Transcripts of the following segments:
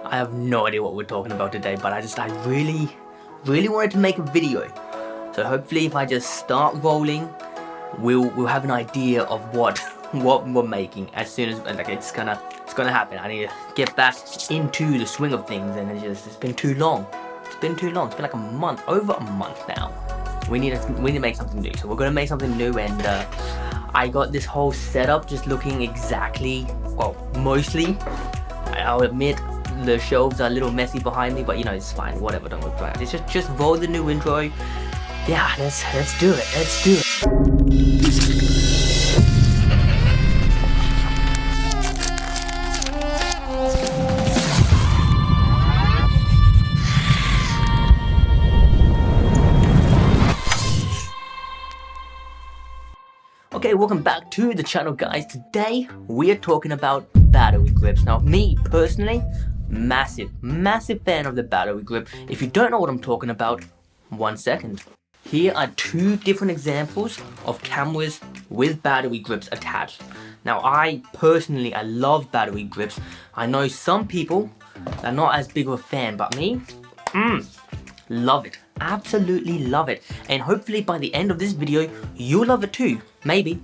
I have no idea what we're talking about today, but I really wanted to make a video. So hopefully if I just start rolling, we'll have an idea of what we're making as soon as, like, it's gonna happen. I need to get back into the swing of things, and it's been too long. It's been like a month, over a month now. We need to make something new. So we're gonna make something new, and I got this whole setup just looking exactly, well, mostly. I'll admit the shelves are a little messy behind me, but you know, it's fine. Whatever, don't worry about it. It's just roll the new intro. Yeah, let's do it. Let's do it. Okay, welcome back to the channel, guys. Today we are talking about battery grips. Now, me personally, massive fan of the battery grip. If you don't know what I'm talking about, 1 second. Here are two different examples of cameras with battery grips attached. Now, I personally love battery grips. I know some people are not as big of a fan, but me, love it. Absolutely love it. And hopefully by the end of this video, you'll love it too. Maybe.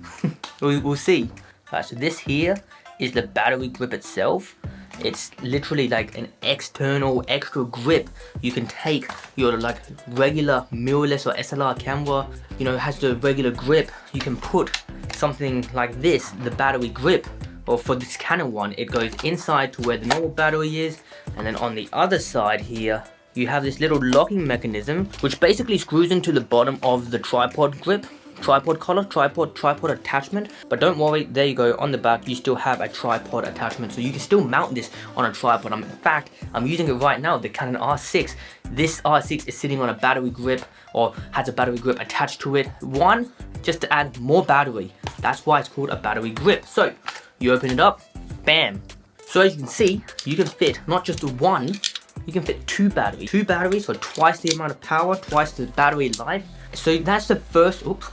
we'll see. Alright, so this here is the battery grip itself. It's literally like an external extra grip. You can take your like regular mirrorless or SLR camera, you know, it has the regular grip. You can put something like this, the battery grip, or for this Canon one, it goes inside to where the normal battery is, and then on the other side here, you have this little locking mechanism, which basically screws into the bottom of the tripod grip. Tripod collar, tripod attachment. But don't worry, there you go, on the back you still have a tripod attachment, so you can still mount this on a tripod. In fact, I'm using it right now, the Canon R6. This R6 is sitting on a battery grip, or has a battery grip attached to it. One, just to add more battery. That's why it's called a battery grip. So, you open it up, bam. So as you can see, you can fit not just one, you can fit two batteries. Two batteries for twice the amount of power, twice the battery life. So that's the first, oops,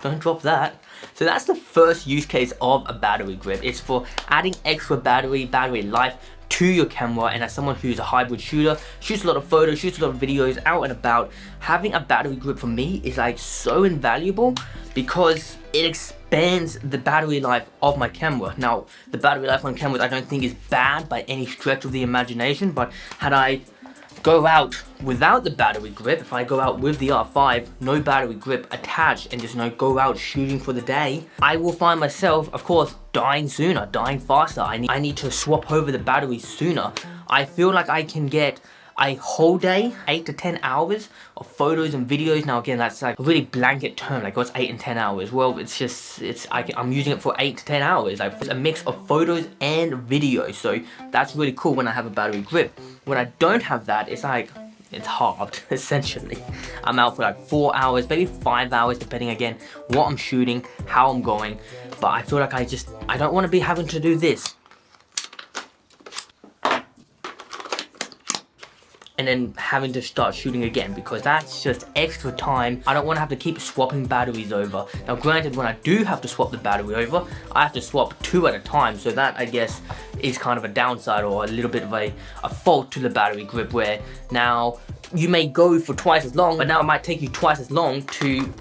don't drop that. So that's the first use case of a battery grip. It's for adding extra battery life to your camera. And as someone who's a hybrid shooter, shoots a lot of photos, shoots a lot of videos out and about, having a battery grip for me is like so invaluable because it expands the battery life of my camera. Now, the battery life on cameras I don't think is bad by any stretch of the imagination, but had I go out without the battery grip, if I go out with the R5, no battery grip attached, and just, you know, go out shooting for the day, I will find myself, of course, dying sooner, dying faster. I need to swap over the batteries sooner. I feel like I can get a whole day, 8 to 10 hours of photos and videos. Now again, that's like a really blanket term, like what's 8 and 10 hours? Well, it's just, I'm using it for 8 to 10 hours. Like, it's a mix of photos and videos. So that's really cool when I have a battery grip. When I don't have that, it's like, it's halved, essentially. I'm out for like 4 hours, maybe 5 hours, depending again, what I'm shooting, how I'm going. But I feel like I don't want to be having to do this. And then having to start shooting again, because that's just extra time. I don't want to have to keep swapping batteries over. Now granted, when I do have to swap the battery over, I have to swap 2 at a time, so that I guess is kind of a downside, or a little bit of a fault to the battery grip, where now you may go for twice as long, but now it might take you twice as long to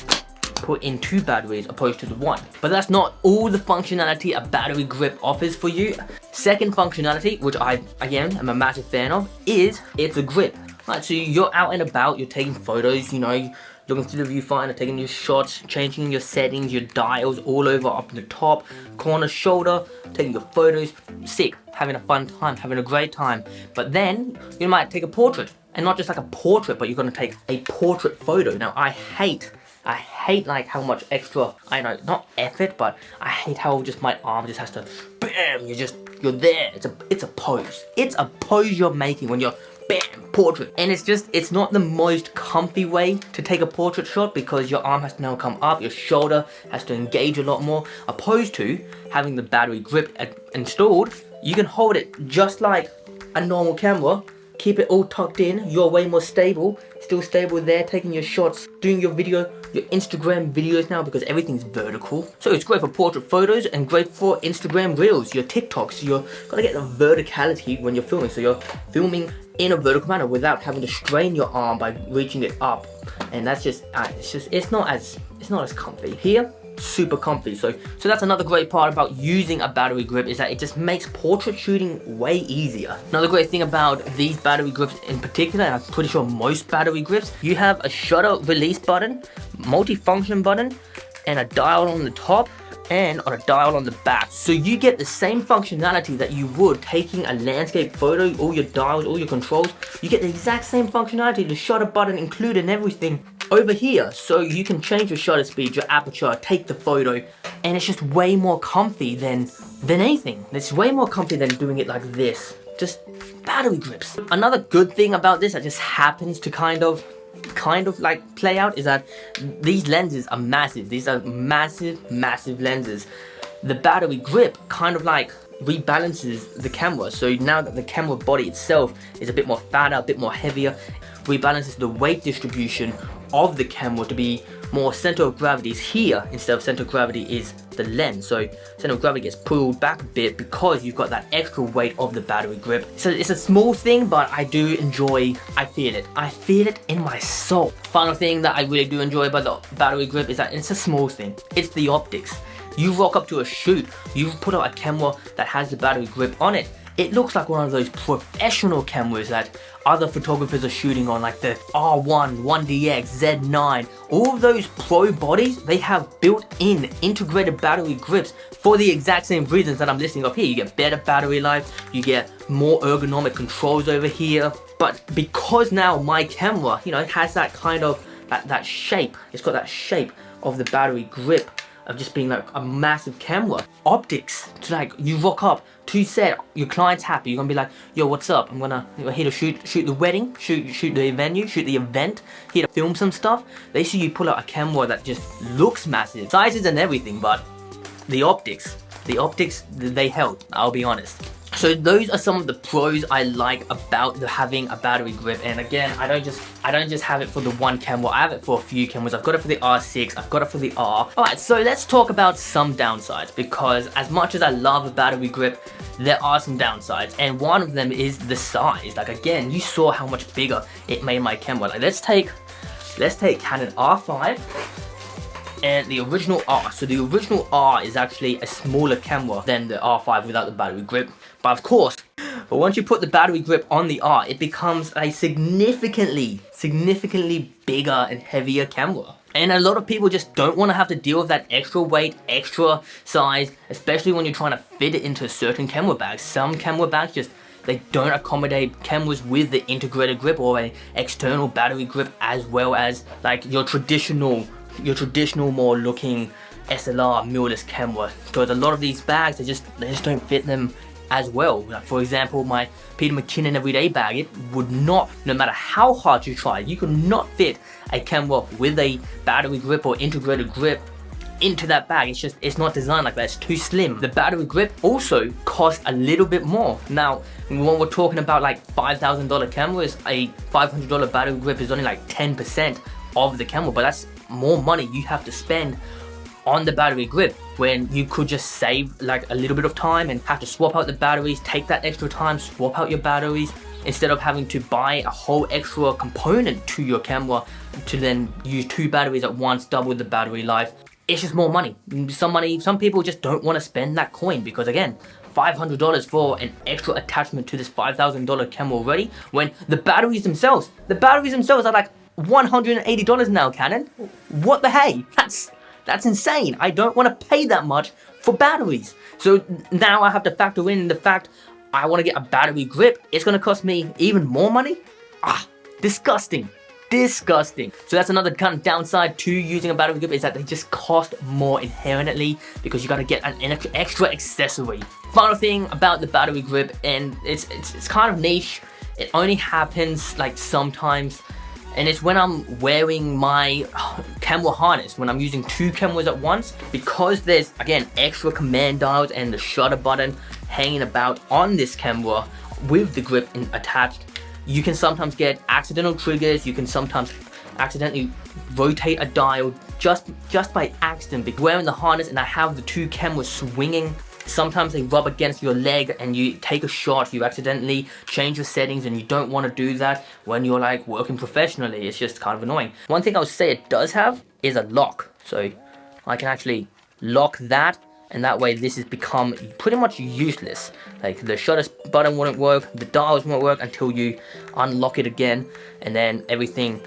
put in 2 batteries opposed to the 1. But that's not all the functionality a battery grip offers for you. Second functionality, which I, again, am a massive fan of, is it's a grip. Right, so you're out and about, you're taking photos, you know, looking through the viewfinder, taking your shots, changing your settings, your dials all over, up in the top, corner, shoulder, taking your photos, sick, having a fun time, having a great time. But then, you might take a portrait, and not just like a portrait, but you're gonna take a portrait photo. Now, I hate like how much extra, I know, not effort, but I hate how just my arm just has to, bam, you're there. It's a pose. It's a pose you're making when you're, bam, portrait. And it's not the most comfy way to take a portrait shot, because your arm has to now come up, your shoulder has to engage a lot more, opposed to having the battery grip installed. You can hold it just like a normal camera, keep it all tucked in. You're way more stable, still stable there, taking your shots, doing your video, your Instagram videos now because everything's vertical. So it's great for portrait photos and great for Instagram reels, your TikToks. You're gonna get the verticality when you're filming. So you're filming in a vertical manner without having to strain your arm by reaching it up. And that's just, it's not as comfy. Here, super comfy. So that's another great part about using a battery grip, is that it just makes portrait shooting way easier. Another great thing about these battery grips in particular, and I'm pretty sure most battery grips, you have a shutter release button, multi-function button, and a dial on the top and on a dial on the back. So you get the same functionality that you would taking a landscape photo, all your dials, all your controls. You get the exact same functionality, the shutter button included and everything over here. So you can change your shutter speed, your aperture, take the photo, and it's just way more comfy than anything. It's way more comfy than doing it like this. Just battery grips. Another good thing about this that just happens to kind of like play out is that these lenses are massive. These are massive lenses. The battery grip kind of like rebalances the camera. So now that the camera body itself is a bit more fatter, a bit more heavier, rebalances the weight distribution of the camera to be more center of gravity is here instead of center of gravity is the lens. So center of gravity gets pulled back a bit because you've got that extra weight of the battery grip. So it's a small thing, but I do enjoy, I feel it in my soul. Final thing that I really do enjoy about the battery grip is that it's a small thing. It's the optics. You rock up to a shoot, you put out a camera that has the battery grip on it. It looks like one of those professional cameras that other photographers are shooting on, like the R1, 1DX, Z9. All of those pro bodies, they have built-in integrated battery grips for the exact same reasons that I'm listing up here. You get better battery life, you get more ergonomic controls over here. But because now my camera, you know, it has that kind of, that shape, it's got that shape of the battery grip, of just being like a massive camera. Optics, to like, you rock up to set, your client's happy, you're gonna be like, yo, what's up? I'm here to shoot the wedding, shoot the venue, shoot the event, here to film some stuff. They see you pull out a camera that just looks massive, sizes and everything, but the optics, they help, I'll be honest. So those are some of the pros I like about having a battery grip. And again, I don't just have it for the one camera, I have it for a few cameras. I've got it for the R6, I've got it for the R. Alright, so let's talk about some downsides, because as much as I love a battery grip, there are some downsides, and one of them is the size. Like again, you saw how much bigger it made my camera. Like let's take Canon R5 and the original R. So the original R is actually a smaller camera than the R5 without the battery grip. But of course, once you put the battery grip on the R, it becomes a significantly bigger and heavier camera. And a lot of people just don't want to have to deal with that extra weight, extra size, especially when you're trying to fit it into certain camera bags. Some camera bags just, they don't accommodate cameras with the integrated grip or an external battery grip, as well as like your traditional more looking SLR mirrorless camera. Because a lot of these bags, they just don't fit them as well. Like for example, my Peter McKinnon everyday bag, it would not, no matter how hard you try, you could not fit a camera with a battery grip or integrated grip into that bag. It's not designed like that, it's too slim. The battery grip also costs a little bit more. Now, when we're talking about like $5,000 cameras, a $500 battery grip is only like 10% of the camera, but that's more money you have to spend on the battery grip, when you could just save like a little bit of time and have to swap out the batteries, take that extra time, swap out your batteries, instead of having to buy a whole extra component to your camera to then use 2 batteries at once, double the battery life. It's just more money. Some people just don't want to spend that coin, because again, $500 for an extra attachment to this $5,000 camera already, when the batteries themselves are like $180 now, Canon. What the hey? That's insane. I don't want to pay that much for batteries. So now I have to factor in the fact I want to get a battery grip. It's going to cost me even more money? Disgusting. So that's another kind of downside to using a battery grip, is that they just cost more inherently because you got to get an extra accessory. Final thing about the battery grip, and it's kind of niche. It only happens like sometimes, and it's when I'm wearing my camera harness, when I'm using 2 cameras at once, because there's, again, extra command dials and the shutter button hanging about on this camera with the grip attached. you can sometimes get accidental triggers. You can sometimes accidentally rotate a dial just by accident. Because wearing the harness and I have the two cameras swinging, sometimes they rub against your leg and you take a shot, you accidentally change your settings, and you don't want to do that when you're like working professionally. It's just kind of annoying. One thing I would say it does have is a lock. So I can actually lock that, and that way this has become pretty much useless. Like the shutter button wouldn't work, the dials won't work until you unlock it again, and then everything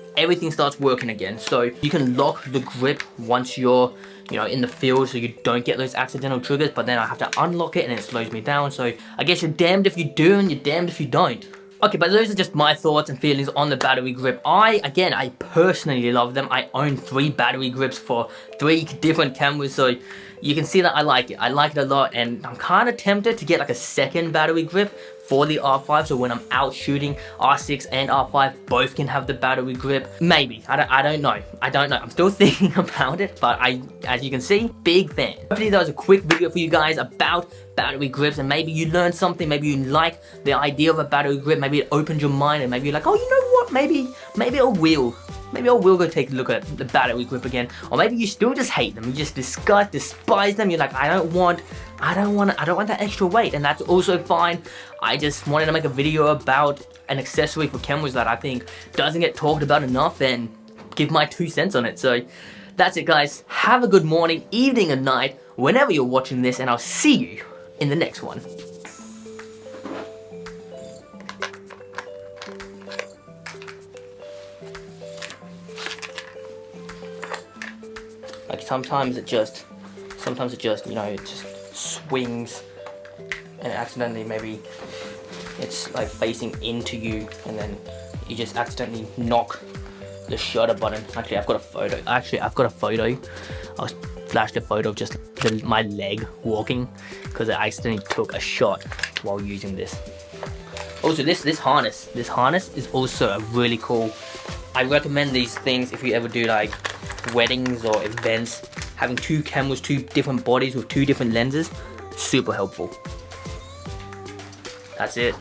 starts working again. So you can lock the grip once you're, you know, in the field, so you don't get those accidental triggers, but then I have to unlock it and it slows me down. So I guess you're damned if you do and you're damned if you don't. Okay, but those are just my thoughts and feelings on the battery grip. I personally love them. I own 3 battery grips for 3 different cameras, so you can see that I like it. I like it a lot, and I'm kind of tempted to get like a second battery grip for the R5, so when I'm out shooting, R6 and R5 both can have the battery grip. Maybe. I don't know. I'm still thinking about it, but as you can see, big fan. Hopefully that was a quick video for you guys about battery grips, and maybe you learned something, maybe you like the idea of a battery grip, maybe it opened your mind, and maybe you're like, oh, you know what, maybe I will. Maybe I will go take a look at the battery grip again. Or maybe you still just hate them. You just despise them. You're like, I don't want that extra weight, and that's also fine. I just wanted to make a video about an accessory for cameras that I think doesn't get talked about enough, and give my 2 cents on it. So that's it, guys. Have a good morning, evening, and night whenever you're watching this, and I'll see you in the next one. Like sometimes it just, you know, it just swings and accidentally, maybe it's like facing into you, and then you just accidentally knock the shutter button. Actually, I've got a photo. I'll flash the photo of just my leg walking, because I accidentally took a shot while using this. Also, this harness is also a really cool. I recommend these things if you ever do like weddings or events. Having 2 cameras, 2 different bodies with 2 different lenses, super helpful. That's it.